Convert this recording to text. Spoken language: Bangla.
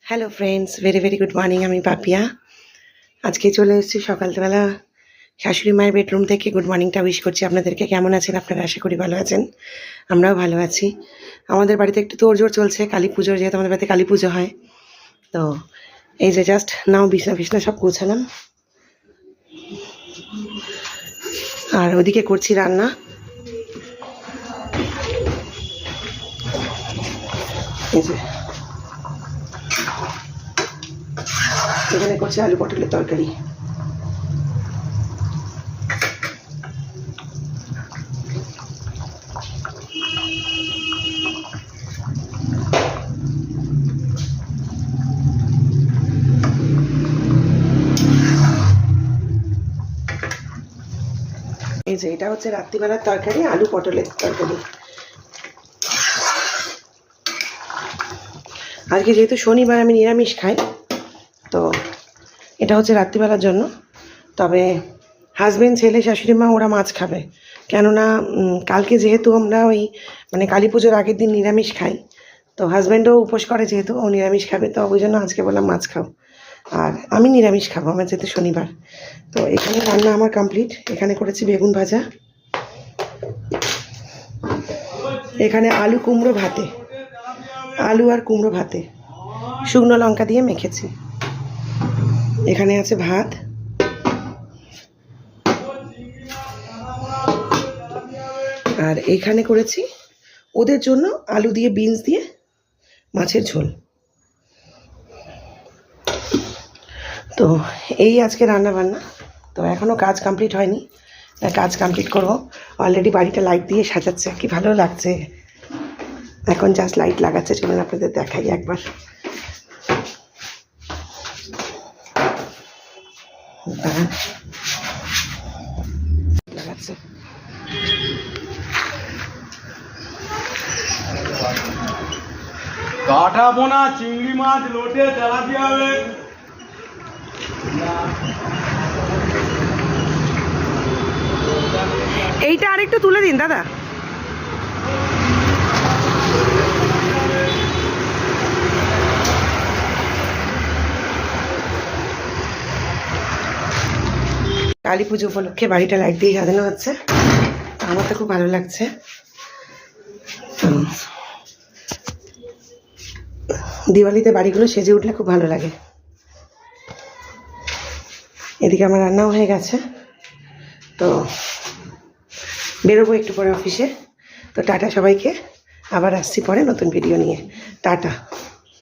Hello friends, very very good morning. আমি পাপিয়া। আজকে চলে এসেছি সকালবেলা শাশুড়ি মায়ের বেডরুম থেকে গুড মর্নিংটা উইশ করছি আপনাদেরকে। কেমন আছেন আপনারা? আশা করি ভালো আছেন, আমরাও ভালো আছি। আমাদের বাড়িতে একটু তোড়জোড় চলছে কালী পুজোর, যেহেতু আমাদের বাড়িতে কালী পুজো হয়। তো এই যে জাস্ট নাও বিছনা ফিছনা সব গোছালাম, আর ওদিকে করছি রান্না। এই যে এখানে করছি আলু পটলের তরকারি। এই যে এটা হচ্ছে রাত্রিবেলার তরকারি, আলু পটলের তরকারি। আজকে যেহেতু শনিবার আমি নিরামিষ খাই, তো এটা হচ্ছে রাত্রিবেলার জন্য। তবে হাজবেন্ড, ছেলে, শাশুড়ি মা ওরা মাছ খাবে, কেননা কালকে যেহেতু আমরা ওই কালী পুজোর আগের দিন নিরামিষ খাই, তো হাজব্যান্ডও উপোস করে, যেহেতু ও নিরামিষ খাবে, তো ওই জন্য আজকে বললাম মাছ খাও। আর আমি নিরামিষ খাবো, আমার যেহেতু শনিবার। তো এখানে রান্না আমার কমপ্লিট। এখানে করেছি বেগুন ভাজা, এখানে আলু কুমড়ো ভাতে, আলু আর কুমড়ো ভাতে শুকনো লঙ্কা দিয়ে মেখেছি। এখানে আছে ভাত, আর এখানে করেছি ওদের জন্য আলু দিয়ে বিনস দিয়ে মাছের ঝোল। তো এই আজকে রান্না বান্না। তো এখনও কাজ কমপ্লিট হয়নি, কাজ কমপ্লিট করব। অলরেডি বাড়িটা লাইট দিয়ে সাজাচ্ছে, কি ভালো লাগছে। এখন জাস্ট লাইট লাগাচ্ছে, চলুন আপনাদের দেখাই একবার। লাগাচ্ছে কাটা বোনা চিংড়ি মাছ লোটে চালাতে হবে। এইটা আরেকটু তুলে দিন দাদা। কালী পুজো উপলক্ষে বাড়িটা লাইট দিয়ে সাজানো হচ্ছে, আমার তো খুব ভালো লাগছে। দিওয়ালিতে বাড়িগুলো সেজে উঠলে খুব ভালো লাগে। এদিকে আমার রান্নাও হয়ে গেছে, তো বেরোবো একটু পরে অফিসে। তো টাটা সবাইকে, আবার আসছি পরে নতুন ভিডিও নিয়ে। টাটা।